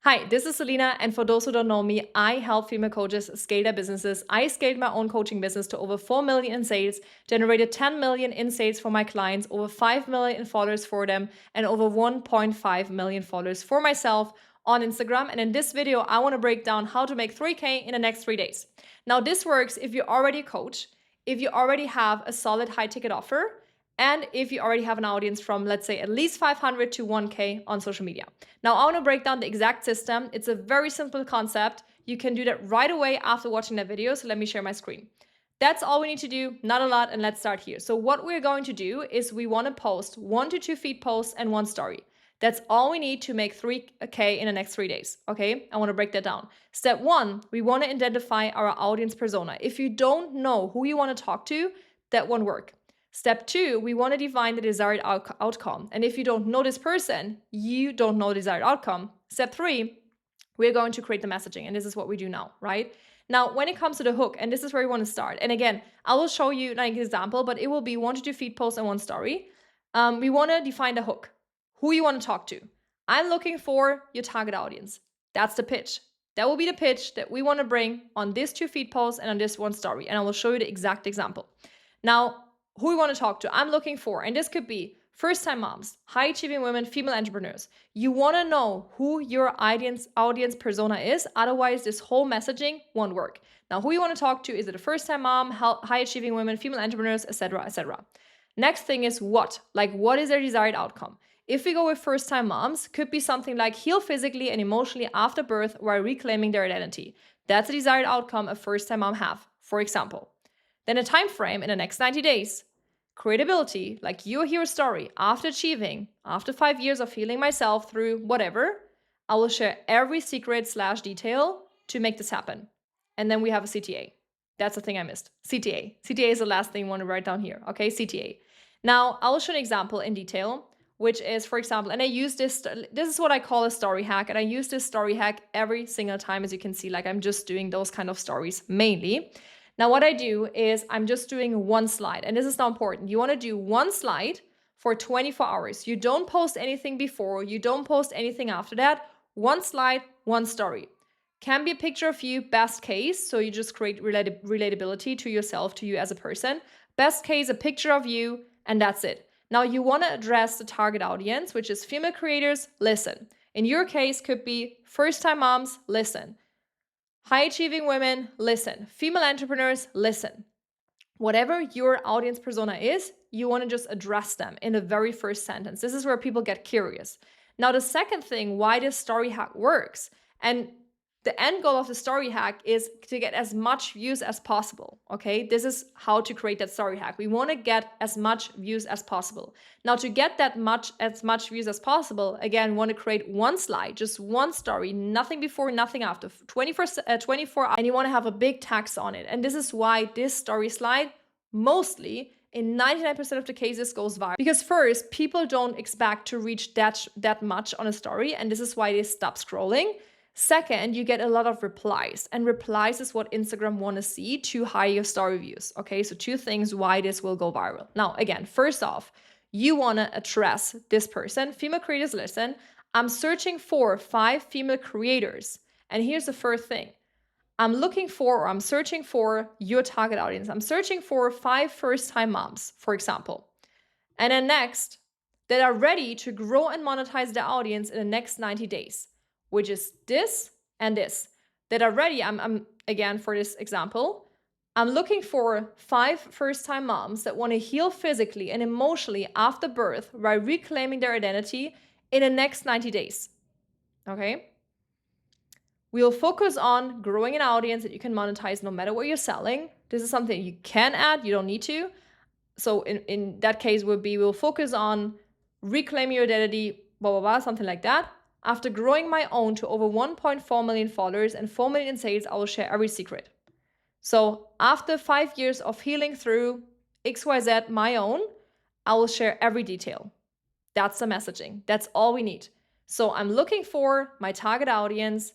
Hi, this is Selena, and for those who don't know me, I help female coaches scale their businesses. I scaled my own coaching business to over 4 million in sales, generated 10 million in sales for my clients, over 5 million in followers for them, and over 1.5 million followers for myself on Instagram. And in this video, I want to break down how to make 3K in the next 3 days. Now, this works if you're already a coach, if you already have a solid high ticket offer, and if you already have an audience from, let's say, at least 500 to 1K on social media. Now, I want to break down the exact system. It's a very simple concept. You can do that right away after watching that video. So let me share my screen. That's all we need to do, not a lot, and let's start here. So what we're going to do is we want to post 1 to 2 feed posts and 1 story. That's all we need to make 3K in the next 3 days, okay? I want to break that down. Step 1, we want to identify our audience persona. If you don't know who you want to talk to, that won't work. Step 2, we want to define the desired outcome. And if you don't know this person, you don't know the desired outcome. Step 3, we're going to create the messaging. And this is what we do now, right? Now, when it comes to the hook, and this is where we want to start. And again, I will show you like an example, but it will be 1 to 2 feed posts and 1 story. We want to define the hook, who you want to talk to. I'm looking for your target audience. That's the pitch. That will be the pitch that we want to bring on this 2 feed posts and on this 1 story. And I will show you the exact example. Now, who we want to talk to, I'm looking for, and this could be first-time moms, high-achieving women, female entrepreneurs. You want to know who your audience persona is, otherwise this whole messaging won't work. Now, who you want to talk to, is it a first-time mom, high-achieving women, female entrepreneurs, etc., etc. Next thing is what? Like, what is their desired outcome? If we go with first-time moms, could be something like heal physically and emotionally after birth while reclaiming their identity. That's a desired outcome a first-time mom have, for example. Then a time frame in the next 90 days. Creatability, like your hero story, after achieving, after 5 years of healing myself through whatever, I will share every secret/detail to make this happen. And then we have a CTA. That's the thing I missed. CTA. CTA is the last thing you want to write down here. Okay, CTA. Now, I will show an example in detail, which is, for example, and I use this is what I call a story hack. And I use this story hack every single time, as you can see, like I'm just doing those kind of stories mainly. Now, what I do is I'm just doing 1 slide, and this is now important. You want to do 1 slide for 24 hours. You don't post anything before, you don't post anything after that. 1 slide, 1 story. Can be a picture of you, best case, so you just create relatability to yourself, to you as a person. Best case, a picture of you, and that's it. Now, you want to address the target audience, which is female creators, listen. In your case, could be first-time moms, listen. High-achieving women, listen. Female entrepreneurs, listen. Whatever your audience persona is, you want to just address them in the very first sentence. This is where people get curious. Now, the second thing, why this story hack works, and the end goal of the story hack is to get as much views as possible, okay? This is how to create that story hack. We want to get as much views as possible. Now, to get as much views as possible, again, we want to create 1 slide, just 1 story, nothing before, nothing after, 24 hours, and you want to have a big text on it. And this is why this story slide mostly in 99% of the cases goes viral. Because first, people don't expect to reach that much on a story, and this is why they stop scrolling. Second, you get a lot of replies, and replies is what Instagram want to see to higher your story views. Okay, so 2 things why this will go viral. Now, again, first off, you want to address this person. Female creators, listen. I'm searching for 5 female creators. And here's the first thing. I'm searching for your target audience. I'm searching for 5 first-time moms, for example. And then next, that are ready to grow and monetize their audience in the next 90 days. Which is this and this, that are ready. I'm again, for this example, I'm looking for 5 first-time moms that want to heal physically and emotionally after birth while reclaiming their identity in the next 90 days. Okay? We'll focus on growing an audience that you can monetize no matter what you're selling. This is something you can add, you don't need to. So in that case we'll focus on reclaiming your identity, blah, blah, blah, something like that. After growing my own to over 1.4 million followers and 4 million in sales, I will share every secret. So after 5 years of healing through XYZ, my own, I will share every detail. That's the messaging. That's all we need. So I'm looking for my target audience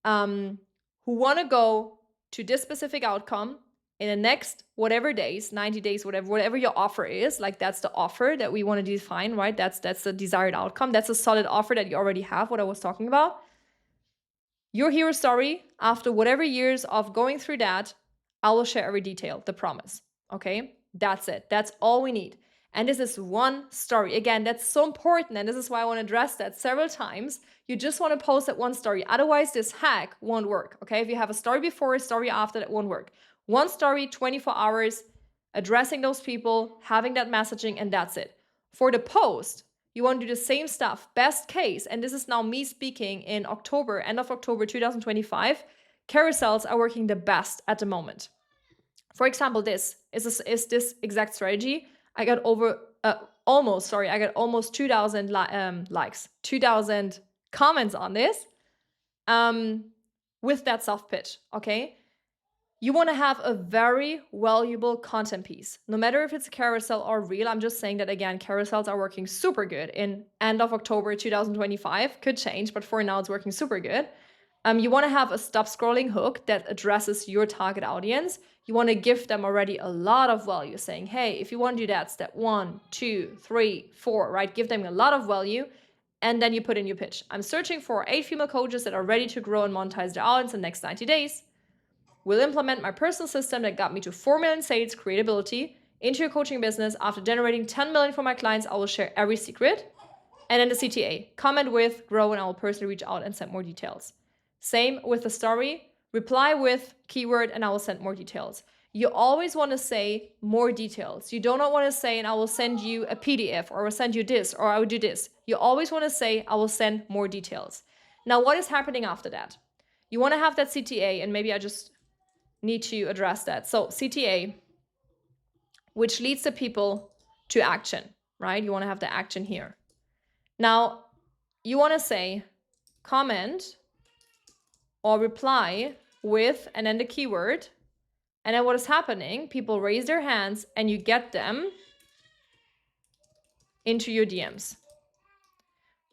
who want to go to this specific outcome in the next whatever days, 90 days, whatever your offer is, like that's the offer that we want to define, right? That's the desired outcome. That's a solid offer that you already have, what I was talking about. your hero story, after whatever years of going through that, I will share every detail, the promise. Okay, that's it. That's all we need. And this is one story. Again, that's so important. And this is why I want to address that several times. You just want to post that one story. Otherwise, this hack won't work. Okay, if you have a story before, a story after, that won't work. One story, 24 hours, addressing those people, having that messaging, and that's it. For the post, you want to do the same stuff. Best case, and this is now me speaking in October, end of October 2025, carousels are working the best at the moment. For example, this is this exact strategy. I got almost 2,000 likes, 2,000 comments on this with that soft pitch, okay? You want to have a very valuable content piece. No matter if it's a carousel or reel, I'm just saying that again, carousels are working super good in end of October 2025. Could change, but for now it's working super good. You want to have a stop scrolling hook that addresses your target audience. You want to give them already a lot of value, saying, hey, if you want to do that, step 1, 2, 3, 4, right? Give them a lot of value. And then you put in your pitch. I'm searching for 8 female coaches that are ready to grow and monetize their audience in the next 90 days. Will implement my personal system that got me to 4 million sales, creatability, into your coaching business. After generating 10 million for my clients, I will share every secret. And then the CTA, comment with, grow, and I will personally reach out and send more details. Same with the story, reply with keyword, and I will send more details. You always want to say more details. You do not want to say, and I will send you a PDF, or I will send you this, or I will do this. You always want to say, I will send more details. Now, what is happening after that? You want to have that CTA, and maybe I just need to address that. So CTA, which leads the people to action, right? You want to have the action here. Now, you want to say comment or reply with, and then the keyword. And then what is happening? People raise their hands and you get them into your DMs.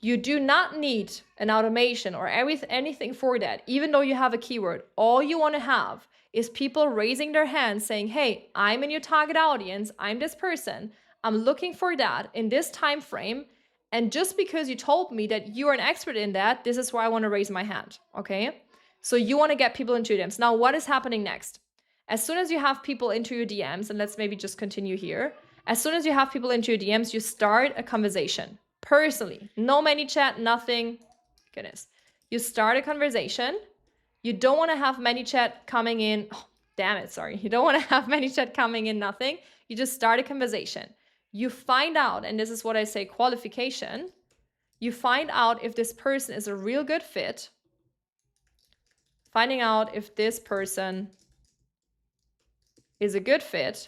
You do not need an automation or anything for that. Even though you have a keyword, all you want to have is people raising their hands saying, hey, I'm in your target audience. I'm this person. I'm looking for that in this time frame. And just because you told me that you are an expert in that, this is why I want to raise my hand, okay? So you want to get people into DMs. Now, what is happening next? As soon as you have people into your DMs, and let's maybe just continue here. As soon as you have people into your DMs, you start a conversation. Personally, no ManyChat, nothing. Goodness. You start a conversation. You don't want to have ManyChat coming in. Oh, damn it, sorry. You don't want to have ManyChat coming in, nothing. You just start a conversation. You find out, and this is what I say, qualification. You find out if this person is a real good fit. Finding out if this person is a good fit,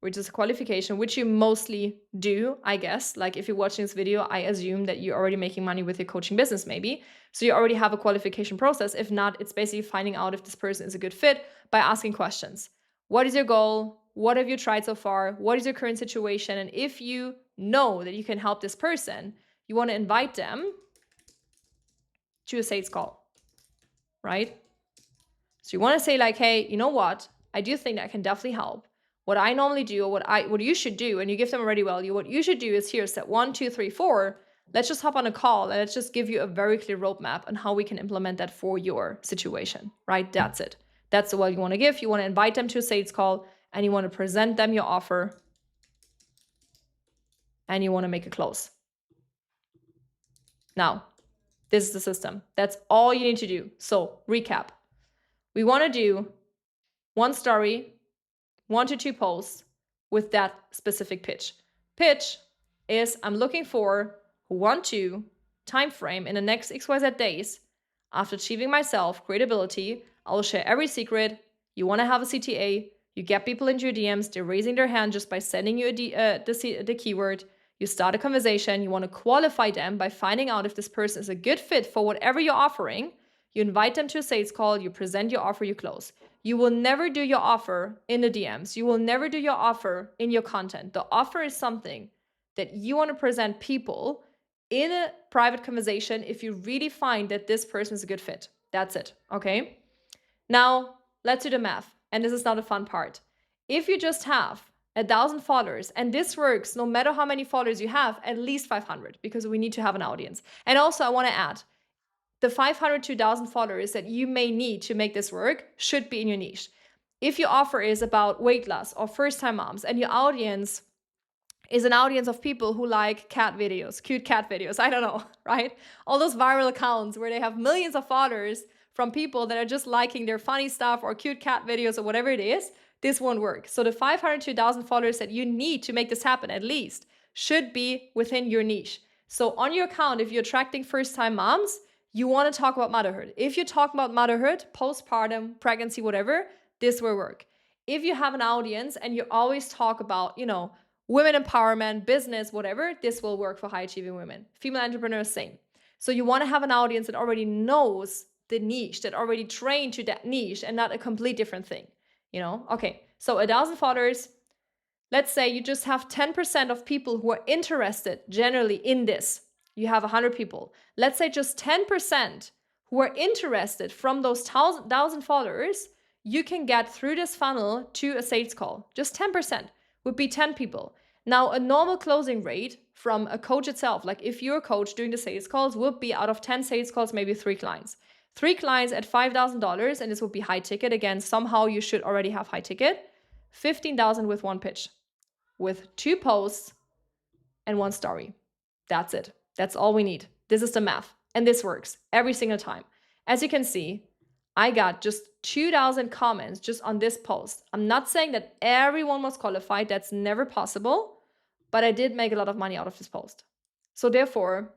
which is a qualification, which you mostly do, I guess. Like if you're watching this video, I assume that you're already making money with your coaching business maybe. So you already have a qualification process. If not, it's basically finding out if this person is a good fit by asking questions. What is your goal? What have you tried so far? What is your current situation? And if you know that you can help this person, you want to invite them to a sales call, right? So you want to say like, hey, you know what? I do think that can definitely help. What I normally do, or what you should do, and you give them already value, what you should do is here, step 1, 2, 3, 4. Let's just hop on a call and let's just give you a very clear roadmap on how we can implement that for your situation, right? That's it. That's the value you want to give. You want to invite them to a sales call and you want to present them your offer and you want to make a close. Now, this is the system. That's all you need to do. So recap. We want to do one story, 1 to 2 posts with that specific pitch. Pitch is I'm looking for 1 to time frame in the next XYZ days. After achieving myself credibility, I will share every secret. You want to have a CTA. You get people into your DMs. They're raising their hand just by sending you the keyword. You start a conversation. You want to qualify them by finding out if this person is a good fit for whatever you're offering. You invite them to a sales call. You present your offer. You close. You will never do your offer in the DMs. You will never do your offer in your content. The offer is something that you want to present people in a private conversation if you really find that this person is a good fit. That's it, okay? Now, let's do the math. And this is not a fun part. If you just have 1,000 followers, and this works no matter how many followers you have, at least 500, because we need to have an audience. And also, I want to add, the 500 to 1,000 followers that you may need to make this work should be in your niche. If your offer is about weight loss or first-time moms and your audience is an audience of people who like cat videos, cute cat videos, I don't know, right? All those viral accounts where they have millions of followers from people that are just liking their funny stuff or cute cat videos or whatever it is, this won't work. So the 500 to 1,000 followers that you need to make this happen at least should be within your niche. So on your account, if you're attracting first-time moms, you want to talk about motherhood. If you talk about motherhood, postpartum, pregnancy, whatever, this will work. If you have an audience and you always talk about, women empowerment, business, whatever, this will work for high achieving women. Female entrepreneurs, same. So you want to have an audience that already knows the niche, that already trained to that niche and not a complete different thing, Okay, so 1,000 followers. Let's say you just have 10% of people who are interested generally in this. You have 100 people. Let's say just 10% who are interested from those 1,000 followers, you can get through this funnel to a sales call. Just 10% would be 10 people. Now, a normal closing rate from a coach itself, like if you're a coach doing the sales calls, would be out of 10 sales calls, maybe 3 clients. 3 clients at $5,000, and this would be high ticket. Again, somehow you should already have high ticket. 15,000 with 1 pitch, with 2 posts and 1 story. That's it. That's all we need. This is the math. And this works every single time. As you can see, I got just 2,000 comments just on this post. I'm not saying that everyone was qualified. That's never possible. But I did make a lot of money out of this post. So therefore,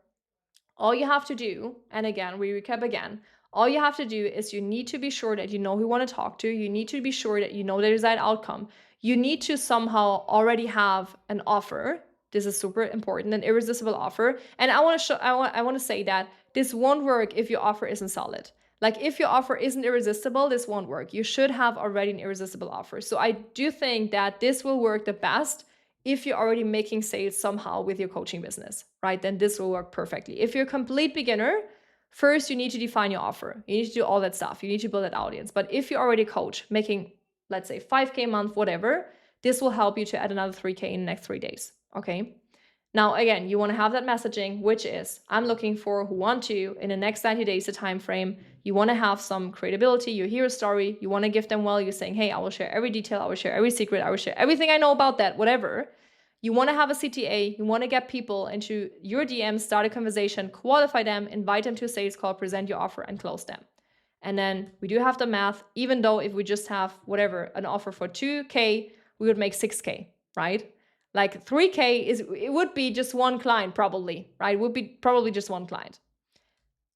all you have to do, and again, we recap again, all you have to do is you need to be sure that you know who you want to talk to. You need to be sure that you know the desired outcome. You need to somehow already have an offer. This is super important, an irresistible offer. And I want to say that this won't work if your offer isn't solid. Like if your offer isn't irresistible, this won't work. You should have already an irresistible offer. So I do think that this will work the best if you're already making sales somehow with your coaching business, right? Then this will work perfectly. If you're a complete beginner, first you need to define your offer. You need to do all that stuff. You need to build that audience. But if you're already a coach making, let's say 5K a month, whatever, this will help you to add another 3K in the next 3 days. Okay. Now, again, you want to have that messaging, which is I'm looking for who want to in the next 90 days, the time frame. You want to have some credibility. You hear a story. You want to give them value, saying, hey, I will share every detail. I will share every secret. I will share everything I know about that, whatever. You want to have a CTA. You want to get people into your DMs, start a conversation, qualify them, invite them to a sales call, present your offer, and close them. And then we do have the math. Even though if we just have whatever, an offer for 2K, we would make 6K, right? Like 3K it would be just 1 client probably, right? It would be probably just 1 client.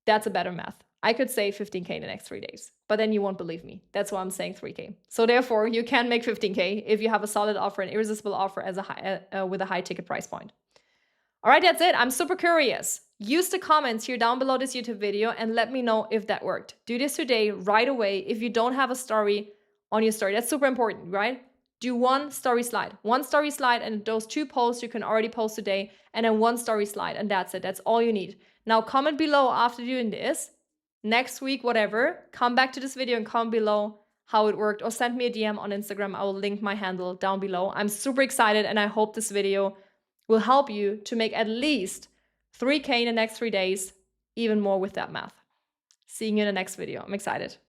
That's a better math. I could say 15K in the next 3 days, but then you won't believe me. That's why I'm saying 3K. So therefore, you can make 15K if you have a solid offer, an irresistible offer as with a high ticket price point. All right, that's it. I'm super curious. Use the comments here down below this YouTube video and let me know if that worked. Do this today, right away. If you don't have a story on your story, that's super important, right? Do 1 story slide, and those 2 posts you can already post today, and then 1 story slide, and that's it. That's all you need. Now comment below after doing this, next week, whatever, come back to this video and comment below how it worked, or send me a DM on Instagram. I will link my handle down below. I'm super excited, and I hope this video will help you to make at least 3K in the next 3 days, even more with that math. Seeing you in the next video. I'm excited.